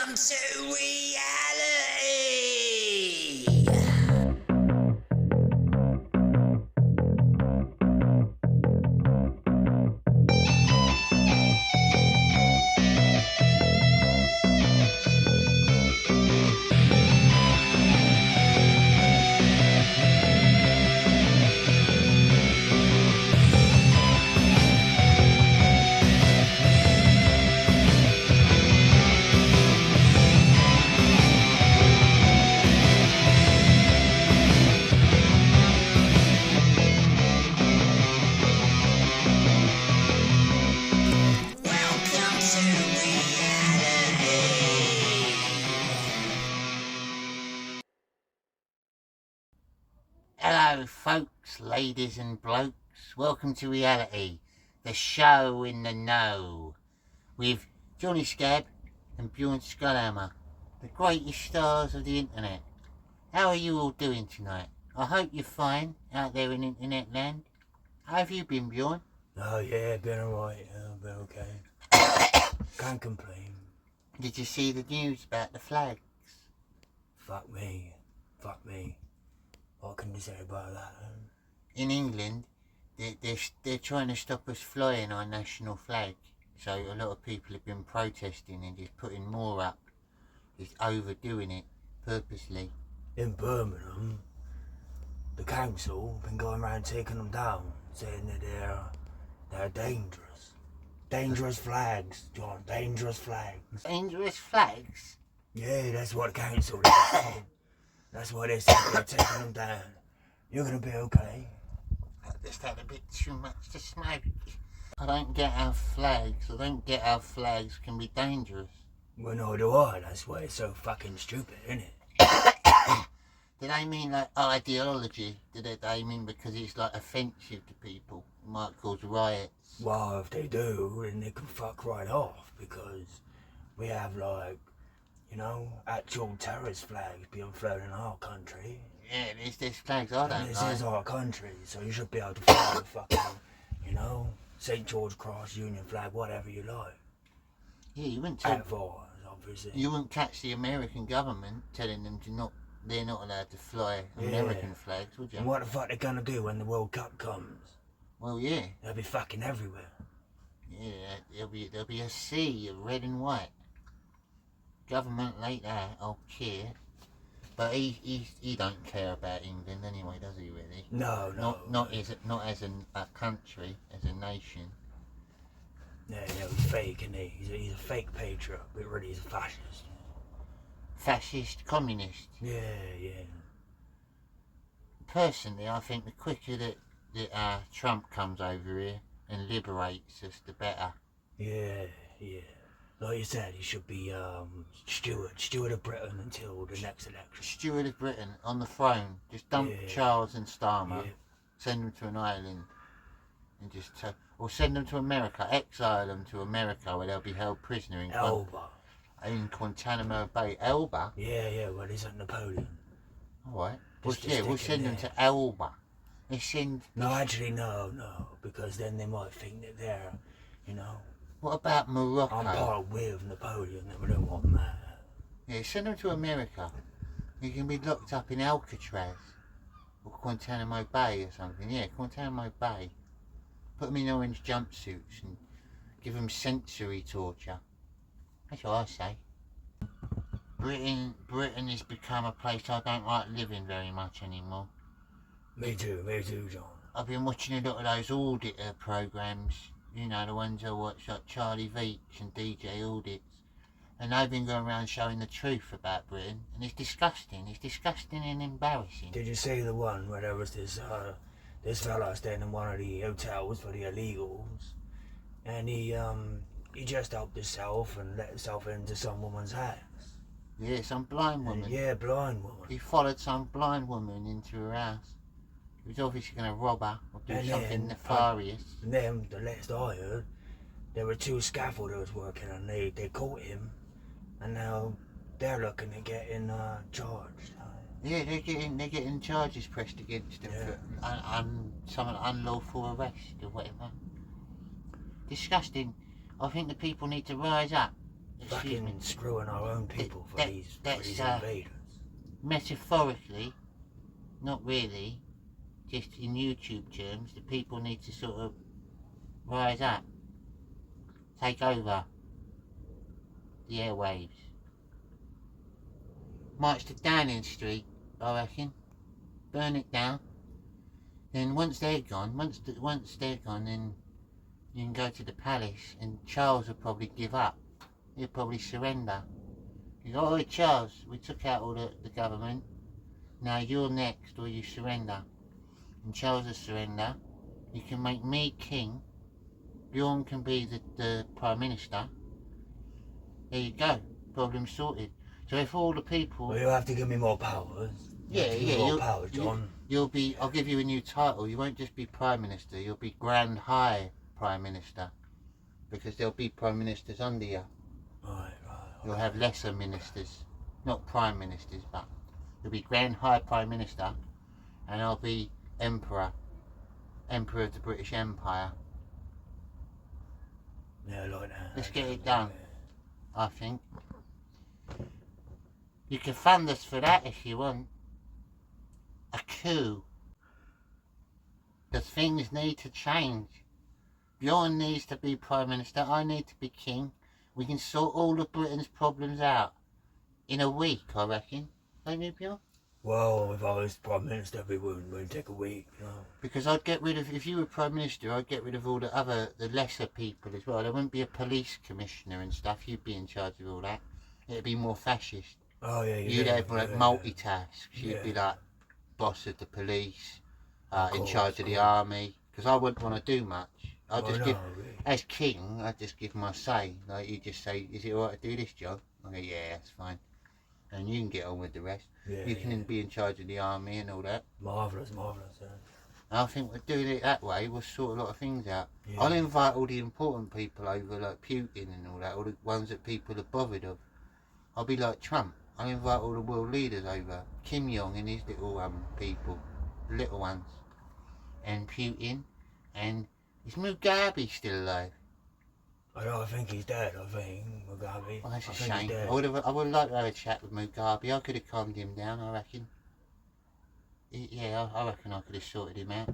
Welcome to reality. Welcome to reality. Hello folks, ladies and blokes, welcome to reality, the show in the know, with Johnny Scab and Bjorn Skullhammer, the greatest stars of the internet. How are you all doing tonight? I hope you're fine out there in internet land. How have you been, Bjorn? Oh yeah, been alright, been okay. Can't complain. Did you see the news about the flags? Fuck me. What can you say about that? In England, they're trying to stop us flying our national flag. So a lot of people have been protesting and just putting more up, just overdoing it purposely. In Birmingham, the council been going around taking them down, saying that they're dangerous. Dangerous flags, John, dangerous flags. Dangerous flags? Yeah, that's what the council is saying. That's why they said they're taking them down. You're gonna be okay. I just had a bit too much to smoke. I don't get how flags can be dangerous. Well, no do I, that's why it's so fucking stupid, isn't it? Do they mean like ideology? Do they mean because it's like offensive to people? It might cause riots. Well, if they do, then they can fuck right off, because we have, like, you know, actual terrorist flags being flown in our country. Yeah, there's flags I don't And this like. is our country, so you should be able to fly the fucking, you know, St. George Cross, Union flag, whatever you like. Yeah, you wouldn't tell, At ours, obviously. you wouldn't catch the American government telling them they're not allowed to fly American flags, would you? And what the fuck they gonna do when the World Cup comes? Well, yeah. They'll be fucking everywhere. Yeah, there'll be a sea of red and white. Government like that, I'll care. But he don't care about England anyway, does he really? No. Not as a country, as a nation. Yeah, he's fake, isn't he? He's a fake patriot, but really he's a fascist. Fascist, communist. Yeah. Personally, I think the quicker that Trump comes over here and liberates us, the better. Yeah. Like you said, he should be steward of Britain until the next election. Steward of Britain on the throne. Just dump Charles and Starmer, send them to an island, and or send them to America, exile them to America where they'll be held prisoner in Guantanamo Bay. Elba? Yeah, well, he's at Napoleon. Alright. We'll send them to Elba. No, actually, no, because then they might think that they're, you know... What about Morocco? I'm part with Napoleon, and we don't want that. Yeah, send them to America. You can be locked up in Alcatraz or Guantanamo Bay or something. Yeah, Guantanamo Bay. Put them in orange jumpsuits and give them sensory torture. That's what I say. Britain has become a place I don't like living very much anymore. Me too, John. I've been watching a lot of those auditor programmes. You know, the ones I watch, like Charlie Veach and DJ Audits. And they've been going around showing the truth about Britain. And it's disgusting. It's disgusting and embarrassing. Did you see the one where there was this fella staying in one of the hotels for the illegals? And he just helped himself and let himself into some woman's house. Yeah, some blind woman. Yeah, blind woman. He followed some blind woman into her house. He was obviously going to rob her or do something nefarious. And then, the last I heard, there were two scaffolders working and they caught him. And now they're looking at getting charged. Yeah, they're getting charges pressed against them for some unlawful arrest or whatever. Disgusting. I think the people need to rise up excuse me, fucking screwing our own people for these invaders. metaphorically, not really, just in YouTube terms, the people need to sort of rise up, take over the airwaves. March to Downing Street, I reckon. Burn it down. Then once they're gone, then you can go to the palace, and Charles will probably give up. He'll probably surrender. You go, "Oh, Charles, we took out all the government. Now you're next, or you surrender." And Charles will surrender. You can make me king. Bjorn can be the Prime Minister. There you go. Problem sorted. So if all the people... Well, you have to give me more powers. More power, John. I'll give you a new title. You won't just be Prime Minister. You'll be Grand High Prime Minister. Because there'll be Prime Ministers under you. Right. You'll have lesser ministers. Not Prime Ministers, but you'll be Grand High Prime Minister. And I'll be Emperor. Emperor of the British Empire. Yeah, like that. Let's get it done, I think. You can fund us for that if you want. A coup. The things need to change. Bjorn needs to be Prime Minister. I need to be King. We can sort all of Britain's problems out in a week, I reckon. Don't you, Bjorn? Well, if I was Prime Minister, it wouldn't take a week, you know. Because I'd get rid of, if you were Prime Minister, I'd get rid of all the lesser people as well. There wouldn't be a police commissioner and stuff. You'd be in charge of all that. It'd be more fascist. Oh, yeah. You'd have like multitasks. You'd be like boss of the police, in charge of the army. Because I wouldn't want to do much. As king, I'd just give my say. Like, you just say, "Is it alright to do this, John?" I go, "Yeah, that's fine." And you can get on with the rest. You can be in charge of the army and all that. Marvellous, yeah. I think we're doing it that way, we'll sort a lot of things out. Yeah. I'll invite all the important people over, like Putin and all that, all the ones that people are bothered of. I'll be like Trump. I'll invite all the world leaders over. Kim Jong and his little people, the little ones. And Putin. And is Mugabe still alive? I think he's dead, Mugabe. Oh, that's a shame. I would like to have a chat with Mugabe. I could have calmed him down, I reckon. Yeah, I reckon I could have sorted him out.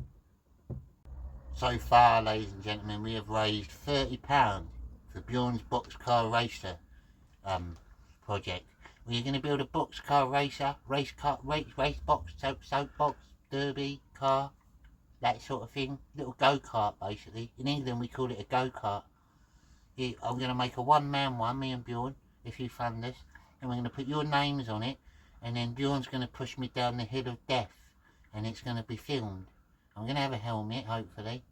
So far, ladies and gentlemen, we have raised £30 for Bjorn's Boxcar Racer project. We're going to build a boxcar racer, race box, soapbox, derby, car, that sort of thing. Little go-kart, basically. In England, we call it a go-kart. I'm going to make a one-man one, me and Bjorn, if you fund this. And we're going to put your names on it. And then Bjorn's going to push me down the hill of death. And it's going to be filmed. I'm going to have a helmet, hopefully.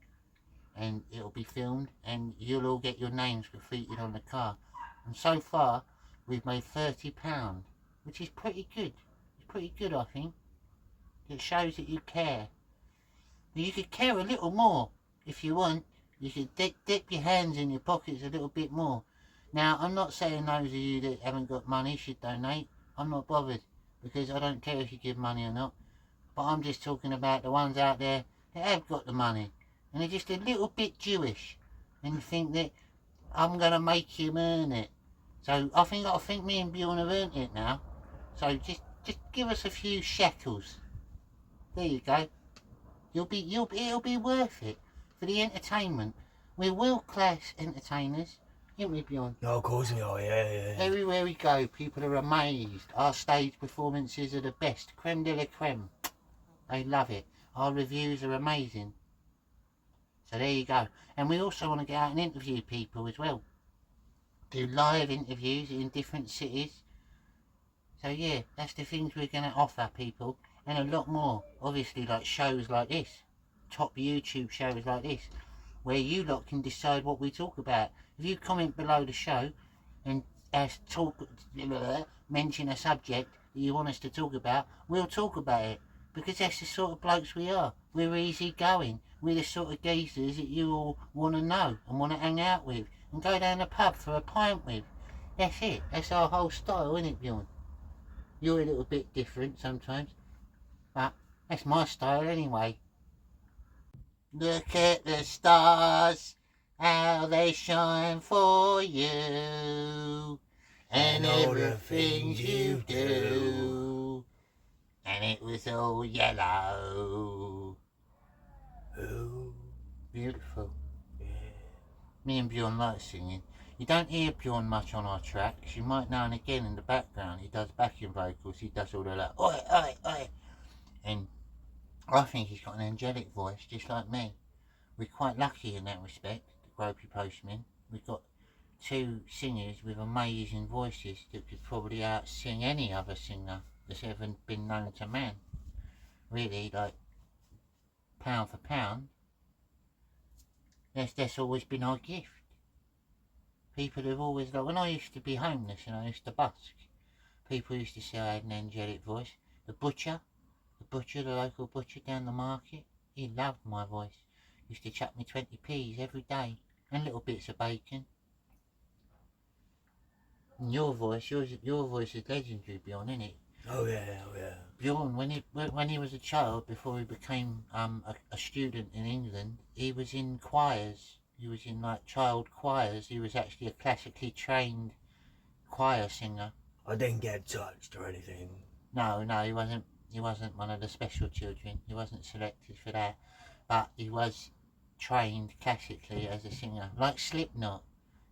And it'll be filmed. And you'll all get your names graffitied on the car. And so far, we've made £30. Which is pretty good. It's pretty good, I think. It shows that you care. You could care a little more if you want. You should dip your hands in your pockets a little bit more. Now, I'm not saying those of you that haven't got money should donate. I'm not bothered, because I don't care if you give money or not. But I'm just talking about the ones out there that have got the money. And they're just a little bit Jewish. And think that I'm going to make him earn it. So I think me and Bjorn have earned it now. So just give us a few shekels. There you go. It'll be worth it. For the entertainment. We're world-class entertainers, aren't we, Bjorn? No, of course we are, yeah. Everywhere we go, people are amazed. Our stage performances are the best, creme de la creme. They love it. Our reviews are amazing. So there you go. And we also want to get out and interview people as well. Do live interviews in different cities. So yeah, that's the things we're going to offer people. And a lot more. Obviously, like shows like this. Top YouTube shows like this, where you lot can decide what we talk about. If you comment below the show and mention a subject that you want us to talk about, we'll talk about it, because that's the sort of blokes we are. We're easy going. We're the sort of geezers that you all want to know and want to hang out with and go down the pub for a pint with. That's it. That's our whole style, isn't it, Bjorn? You're a little bit different sometimes, but that's my style anyway. Look at the stars, how they shine for you, and all the everything things you you do. And it was all yellow. Ooh, Beautiful. yeah. Me and Bjorn like singing. You don't hear Bjorn much on our tracks. You might now and again in the background. He does backing vocals. He does all the like, oi, oi, oi. And I think he's got an angelic voice, just like me. We're quite lucky in that respect, the Gropey Postmen. We've got two singers with amazing voices that could probably out-sing any other singer that's ever been known to man. Really, like, pound for pound, that's always been our gift. People have always, like, when I used to be homeless and I used to busk, people used to say I had an angelic voice. The butcher, the local butcher down the market, he loved my voice. Used to chuck me 20p's every day and little bits of bacon. And your voice is legendary, Bjorn, isn't it? Oh yeah, oh yeah. Bjorn, when he was a child, before he became a student in England, he was in choirs. He was in like child choirs. He was actually a classically trained choir singer. I didn't get touched or anything. No, he wasn't. He wasn't one of the special children. He wasn't selected for that, but he was trained classically as a singer, like Slipknot.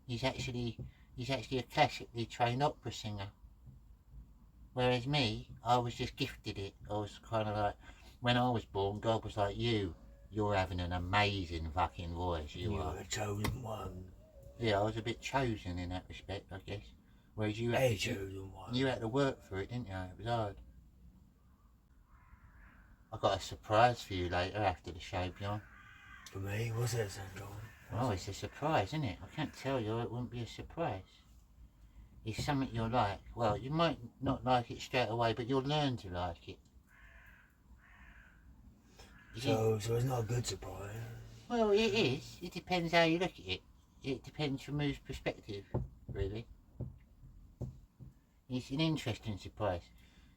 He's actually a classically trained opera singer. Whereas me, I was just gifted it. I was kind of like, when I was born, God was like, you're having an amazing fucking voice. You are a chosen one. Yeah, I was a bit chosen in that respect, I guess. Whereas you A chosen one. You had to work for it, didn't you? It was hard. I got a surprise for you later after the show, Bjorn. For me, what's that, St. John? Oh, it's a surprise, isn't it? I can't tell you it wouldn't be a surprise. It's something you'll like. Well, you might not like it straight away, but you'll learn to like it. So it's not a good surprise. Well, it is. It depends how you look at it. It depends from whose perspective, really. It's an interesting surprise.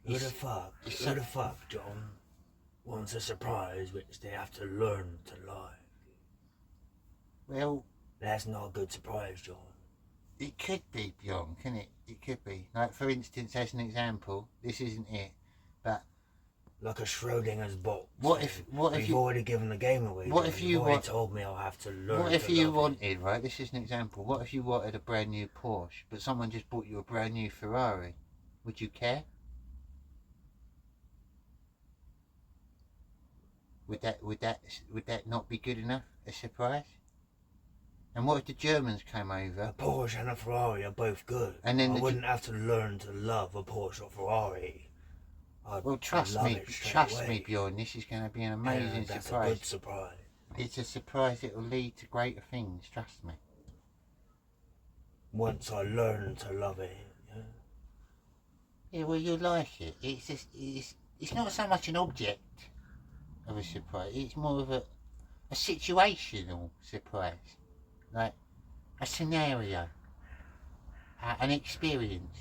Who the fuck, John, wants a surprise which they have to learn to like? Well, that's not a good surprise, John. It could be, Bjorn, can it? It could be. Like, for instance, as an example, this isn't it, but like a Schrodinger's box. What if you've already given the game away? What if you already told me I'll have to learn? What if you wanted, right? This is an example. What if you wanted a brand new Porsche, but someone just bought you a brand new Ferrari? Would you care? Would that not be good enough? A surprise? And what if the Germans came over? A Porsche and a Ferrari are both good. And then I wouldn't have to learn to love a Porsche or Ferrari. Well, trust me, Bjorn. This is going to be an amazing that's surprise. A good surprise. It's a surprise that will lead to greater things. Trust me. Once I learn to love it. Yeah, well, you'll like it. It's not so much an object of a surprise. It's more of a situational surprise. Like a scenario, an experience.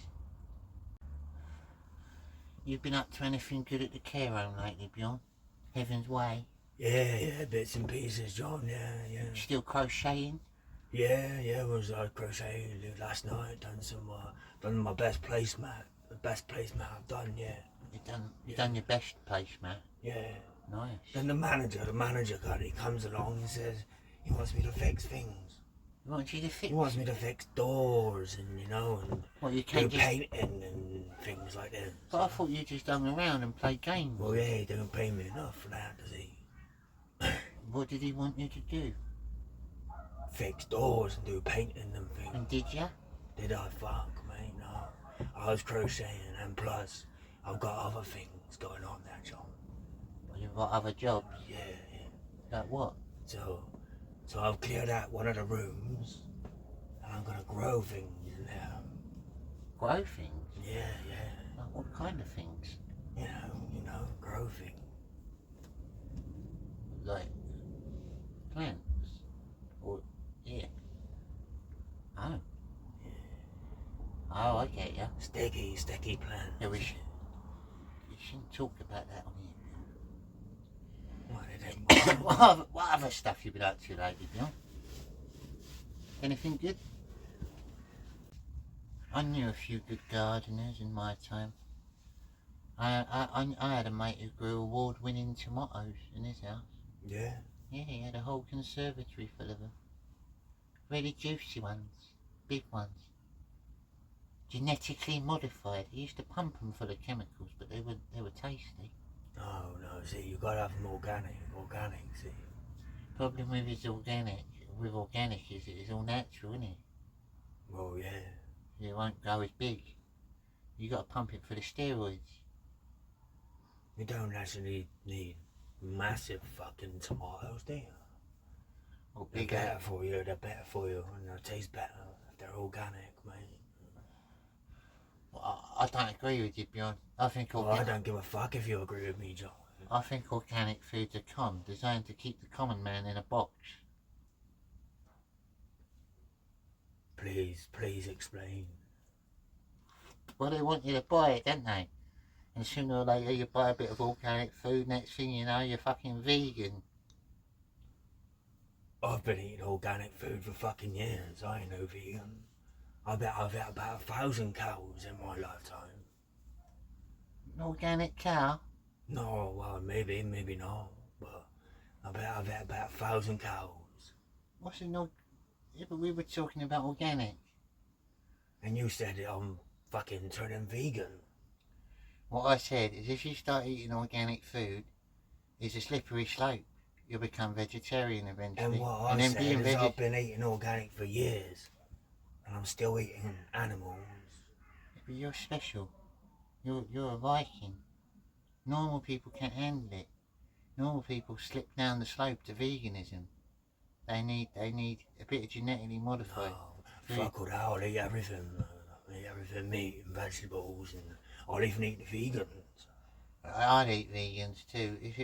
You've been up to anything good at the care home lately, Bjorn? Heaven's Way? Yeah, bits and pieces, John, yeah. Still crocheting? Yeah, was crocheting last night, done my best placemat. The best placemat I've done, yeah. You've done your best placemat? Yeah. Nice. Then the manager he comes along and says he wants me to fix things. He wants you to fix? He wants me to fix doors and well, you can't do painting and things like that. But I thought you just hung around and played games. Well, yeah, he don't pay me enough for that, does he? What did he want you to do? Fix doors and do painting and things. And did ya? Did I? Fuck, mate, no. I was crocheting, and plus, I've got other things going on there, John. Well, you've got other jobs? Yeah. Like what? So I've cleared out one of the rooms, and I'm gonna grow things in there. Grow things? Yeah. Like what kind of things? You know, grow things. Like plants? Or, yeah. Oh. Yeah. Oh, I get ya. Sticky plants. Yeah, you shouldn't talk about that on here. What other stuff you been up to lately, Bjorn? Anything good? I knew a few good gardeners in my time. I had a mate who grew award-winning tomatoes in his house. Yeah? Yeah, he had a whole conservatory full of them. Really juicy ones, big ones. Genetically modified. He used to pump them full of chemicals, but they were tasty. Oh, no, see, you gotta have them organic, see. Problem with organic is it's all natural, isn't it? Well, yeah. It won't grow as big. You got to pump it for the steroids. You don't actually need massive fucking tomatoes, do you? Or They're bigger. better for you, and they'll taste better if they're organic, mate. I don't agree with you, Bjorn. I think Well, I don't give a fuck if you agree with me, John. I think organic foods are designed to keep the common man in a box. Please explain. Well, they want you to buy it, don't they? And sooner or later you buy a bit of organic food, next thing you know you're fucking vegan. I've been eating organic food for fucking years. I ain't no vegan. I bet I've had about 1,000 cows in my lifetime. An organic cow? No, well, maybe not. But I bet I've had about 1,000 cows. What's an Yeah, but we were talking about organic. And you said I'm fucking turning vegan. What I said is if you start eating organic food, it's a slippery slope. You'll become vegetarian eventually. And what I said is I've been eating organic for years. And I'm still eating animals. Yeah, but you're special. You're a Viking. Normal people can't handle it. Normal people slip down the slope to veganism. They need a bit of genetically modified food. Fuck all that, I'll eat everything. I'll eat everything, meat and vegetables, and I'll even eat the vegans. I'd eat vegans too. If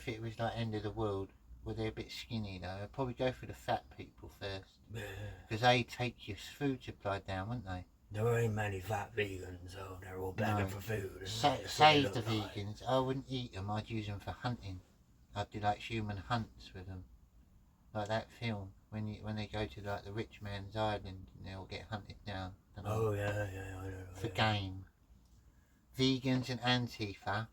it was like end of the world, where they're a bit skinny though, I'd probably go for the fat people first. Yeah. Because they take your food supply down, wouldn't they? There ain't many fat vegans, so they're all begging for food. Save the vegans. I wouldn't eat them. I'd use them for hunting. I'd do like human hunts with them, like that film when they go to like the rich man's island and they all get hunted down. Oh yeah, I know. For game. Vegans and Antifa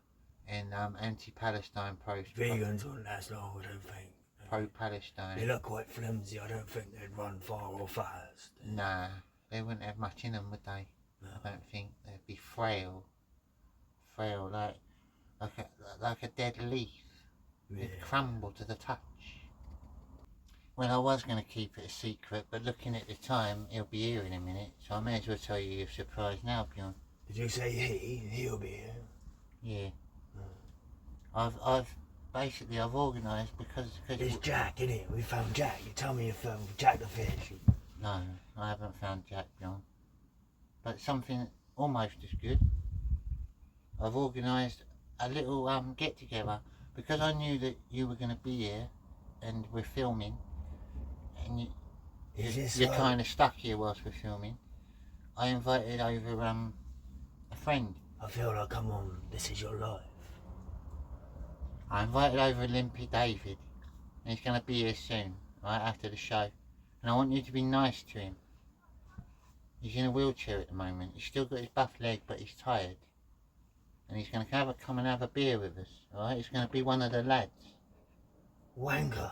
and anti-Palestine Vegans wouldn't last long, I don't think. Pro-Palestine. They look quite flimsy. I don't think they'd run far or fast. Nah, they wouldn't have much in them, would they? No. I don't think. They'd be frail, like a dead leaf. Yeah. It'd crumble to the touch. Well, I was going to keep it a secret, but looking at the time, he'll be here in a minute, so I may as well tell you your surprise now, Bjorn. Did you say he'll be here? Yeah. I've organised because It's Jack, innit? We found Jack. You tell me you found Jack the fish. No, I haven't found Jack, Bjorn. But something almost as good. I've organised a little get together because I knew that you were going to be here, and we're filming, and you're kind of stuck here whilst we're filming. I invited over a friend. I feel like I'm on This Is Your Life. I invited over Limpy David, and he's going to be here soon, right after the show. And I want you to be nice to him. He's in a wheelchair at the moment. He's still got his buff leg, but he's tired. And he's going to come and have a beer with us, alright? He's going to be one of the lads. Wanker.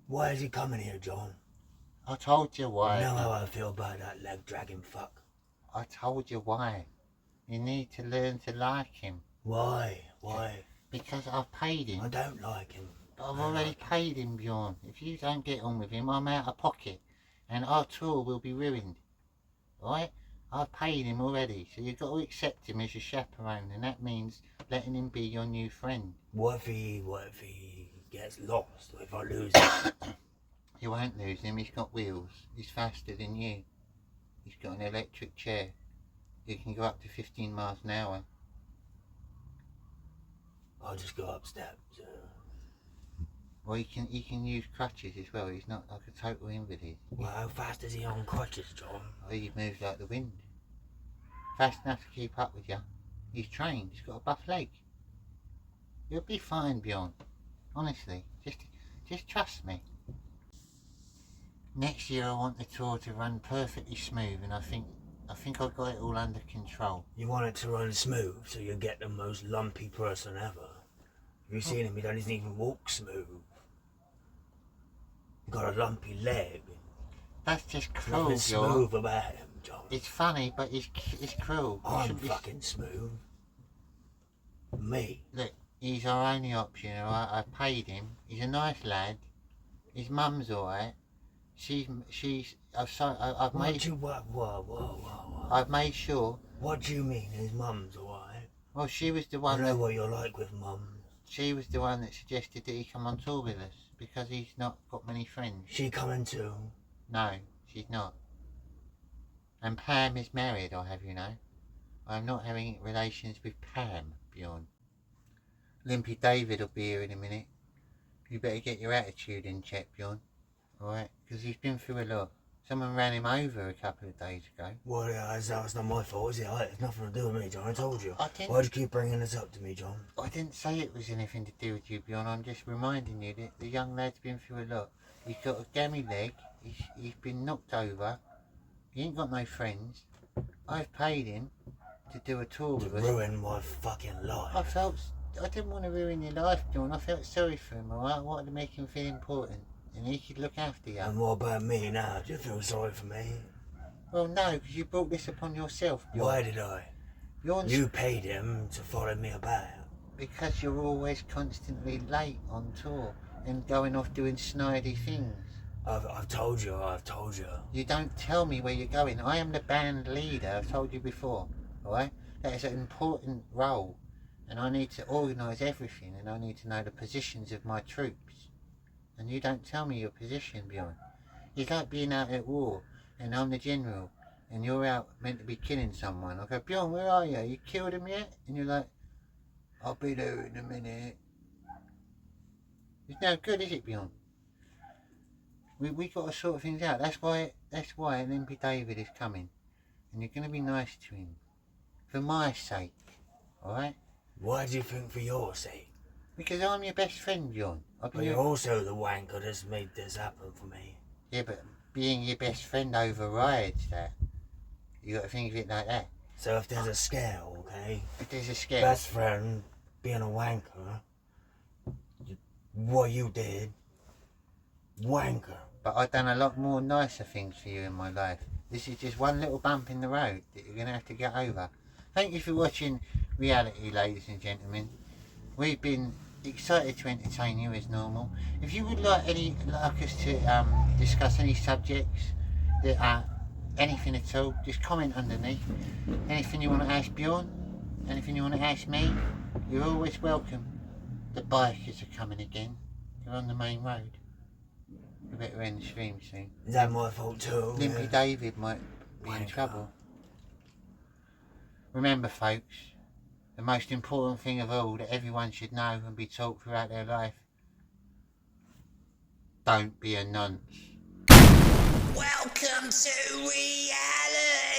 Why is he coming here, John? I told you why. You know how I feel about that leg dragging fuck. I told you why. You need to learn to like him. Why? Why? Because I've paid him. I don't like him. But I've already paid him, Bjorn. If you don't get on with him, I'm out of pocket. And our tour will be ruined. Alright? I've paid him already, so you've got to accept him as your chaperone, and that means letting him be your new friend. What if he gets lost, or if I lose him? You won't lose him, he's got wheels. He's faster than you. He's got an electric chair. He can go up to 15 miles an hour. I'll just go up steps. Or he can use crutches as well. He's not like a total invalid. Well, how fast is he on crutches, John? Oh, he moves like the wind. Fast enough to keep up with you. He's trained. He's got a buff leg. You'll be fine, Bjorn. Honestly, just trust me. Next year I want the tour to run perfectly smooth, and I think I've got it all under control. You want it to run smooth so you get the most lumpy person ever. You seen him, he doesn't even walk smooth. He got a lumpy leg. That's just cruel, Nothing Bjorn. smooth about him, John. It's funny, but it's cruel. You I'm shouldn't be- fucking smooth. Me. Look, he's our only option, alright? I paid him. He's a nice lad. His mum's alright. I've made Whoa. I've made sure. What do you mean his mum's alright? Well, she was the I one know that what you're like with mums. she was the one that suggested that he come on tour with us because he's not got many friends. She coming too. No, she's not. And Pam is married, I'll have you know. I'm not having relations with Pam, Bjorn. Limpy David will be here in a minute. You better get your attitude in check, Bjorn. Alright? Because he's been through a lot. Someone ran him over a couple of days ago. Well, that's not my fault, is it? It's nothing to do with me, John. I told you. I didn't- Why'd you keep bringing this up to me, John? I didn't say it was anything to do with you, Bjorn. I'm just reminding you that the young lad's been through a lot. He's got a gammy leg. He's been knocked over. He ain't got no friends. I've paid him to do a tour To with us. ruin my fucking life. I didn't want to ruin your life, John. I felt sorry for him, alright? I wanted to make him feel important. And he could look after you. And what about me now? Do you feel sorry for me? Well, no, because you brought this upon yourself, Bjorn. Why did I? Bjorn's You paid him to follow me about. because you're always constantly late on tour and going off doing snidey things. I've told you. You don't tell me where you're going. I am the band leader, I've told you before, alright? That is an important role, and I need to organise everything, and I need to know the positions of my troops. And you don't tell me your position, Bjorn. It's like being out at war, and I'm the general, and you're out meant to be killing someone. I go, Bjorn, where are you? You killed him yet? And you're like, I'll be there in a minute. It's no good, is it, Bjorn? We got to sort things out. That's why Limpy David is coming, and you're going to be nice to him, for my sake, all right? Why do you think for your sake? Because I'm your best friend, Bjorn. But you're also the wanker that's made this happen for me. Yeah, but being your best friend overrides that. You got to think of it like that. So if there's a scale, okay? If there's a scale, Best friend being a wanker, what you did, wanker. but I've done a lot more nicer things for you in my life. This is just one little bump in the road that you're going to have to get over. Thank you for watching reality, ladies and gentlemen. We've been excited to entertain you as normal. If you would like us to discuss any subjects that are anything at all, just comment underneath. Anything you want to ask Bjorn, anything you want to ask me, you're always welcome. The bikers are coming again. They're on the main road. We better end the stream soon. Is that my fault too? Limpy Yeah. David might be in Wanker. trouble. Remember, folks, the most important thing of all that everyone should know and be taught throughout their life: don't be a nonce. Welcome to reality.